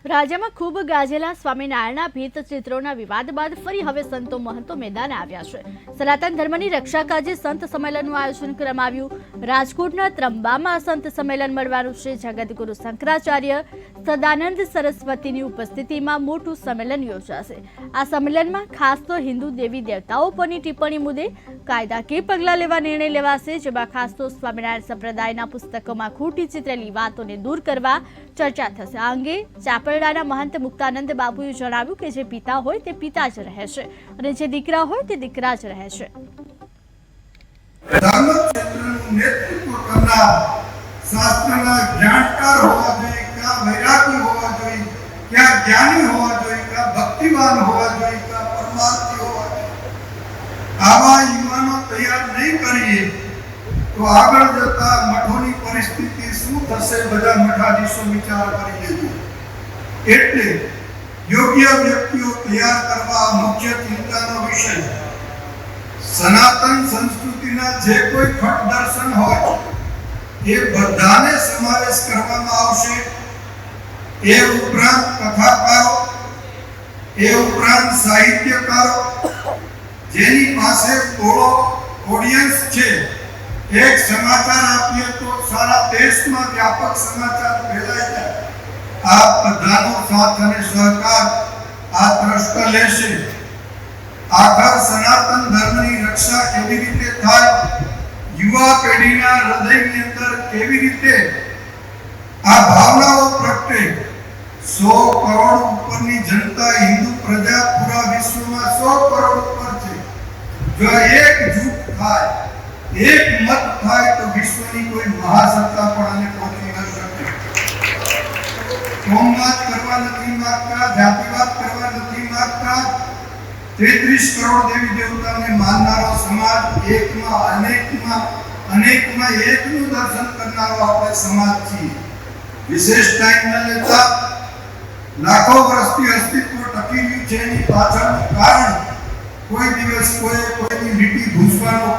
રાજ્યમાં ખૂબ ગાજેલા સ્વામિનારાયણના ભીત ચિત્રોના વિવાદ બાદ ફરી હવે સંતો મહંતો મેદાને આવ્યા છે। સનાતન ધર્મની રક્ષા કાજે સંત સંમેલનનું આયોજન કરવામાં આવ્યું। રાજકોટના ત્રંબામાં સંત સંમેલન મળવાનું છે। જગતગુરુ શંકરાચાર્ય સદાનંદ સરસ્વતીની ઉપસ્થિતિમાં મોટું સંમેલન યોજાશે। આ સંમેલનમાં ખાસ તો હિન્દુ દેવી દેવતાઓ પરની ટિપ્પણી મુદ્દે કાયદાકીય પગલાં લેવા નિર્ણય લેવાશે, જેમાં ખાસ તો સ્વામિનારાયણ સંપ્રદાયના પુસ્તકોમાં ખોટી ચિતરેલી વાતોને દૂર કરવા ચર્ચા થશે। આ અંગે ચાપરડાના મહંત મુક્તાનંદ બાપુએ જણાવ્યું કે જે પિતા હોય તે પિતા જ રહે છે અને જે દીકરા હોય તે દીકરા જ રહે છે। ધર્મક્ષેત્રનું નેતૃત્વ કરનાર શાસ્ત્રના જાણકાર હોવા જોઈએ, ક્યાં વૈરાગી હોવા જોઈએ, ક્યાં જ્ઞાની હોવા જોઈએ, ક્યાં ભક્તિવાન હોવા જોઈએ, ક્યાં પરમાર્થી હોવા જોઈએ। આવા યુવાનો તૈયાર નહીં કરીએ તો આગળ જતા મઠોની પરિસ્થિતિ શું થશે બધા મઠાધીશો વિચાર કરી લેજો। એટલે યોગ્ય વ્યક્તિઓ તૈયાર કરવા મુખ્ય ચિંતાનો વિષય સનાતન સંસ્કૃતિના જે કોઈ ખટ દર્શન હોય એ બધાને સમાવેશ કરવામાં આવશે। એ ઉપરાંત કથાકારો, એ ઉપરાંત સાહિત્યકારો જેની પાસે થોડો ઓડિયન્સ છે, એક સમાચાર આપીએ તો સારા દેશમાં વ્યાપક સમાચાર ફેલાઈ જાય। આ બધાનો સાથ અને સહકાર આ ટ્રસ્ટ લેશે। આખર સનાતન ધર્મની રક્ષા કેવી રીતે થાય, યુવા પેઢીના હૃદયની અંદર કેવી રીતે આ ભાવનાઓ પ્રગટે। 100 કરોડ ઉપરની જનતા હિન્દુ પ્રજા પૂરા વિશ્વમાં 100 કરોડ ઉપર છે। જો એક જૂથ થાય, એક મત થાય તો વિશ્વની કોઈ મહાસત્તા પણ આને પહોંચી ન શકે। કોમવાદ કરવા નથી માંગતા, જાતિવાદ કરવા નથી માંગતા। 33 કરોડ દેવી દેવતાને માનનારો સમાજ, એકમાં અનેકમાં એકનું દર્શન કરનારો આપણે સમાજ છીએ। વિશેષ ટાઈમ ન લેતા લાખો વર્ષથી અસ્તિત્વ ટકી રહ્યું છે, એની પાછળનું કારણ કોઈ દિવસ કોઈની લીટી ભૂસવાનો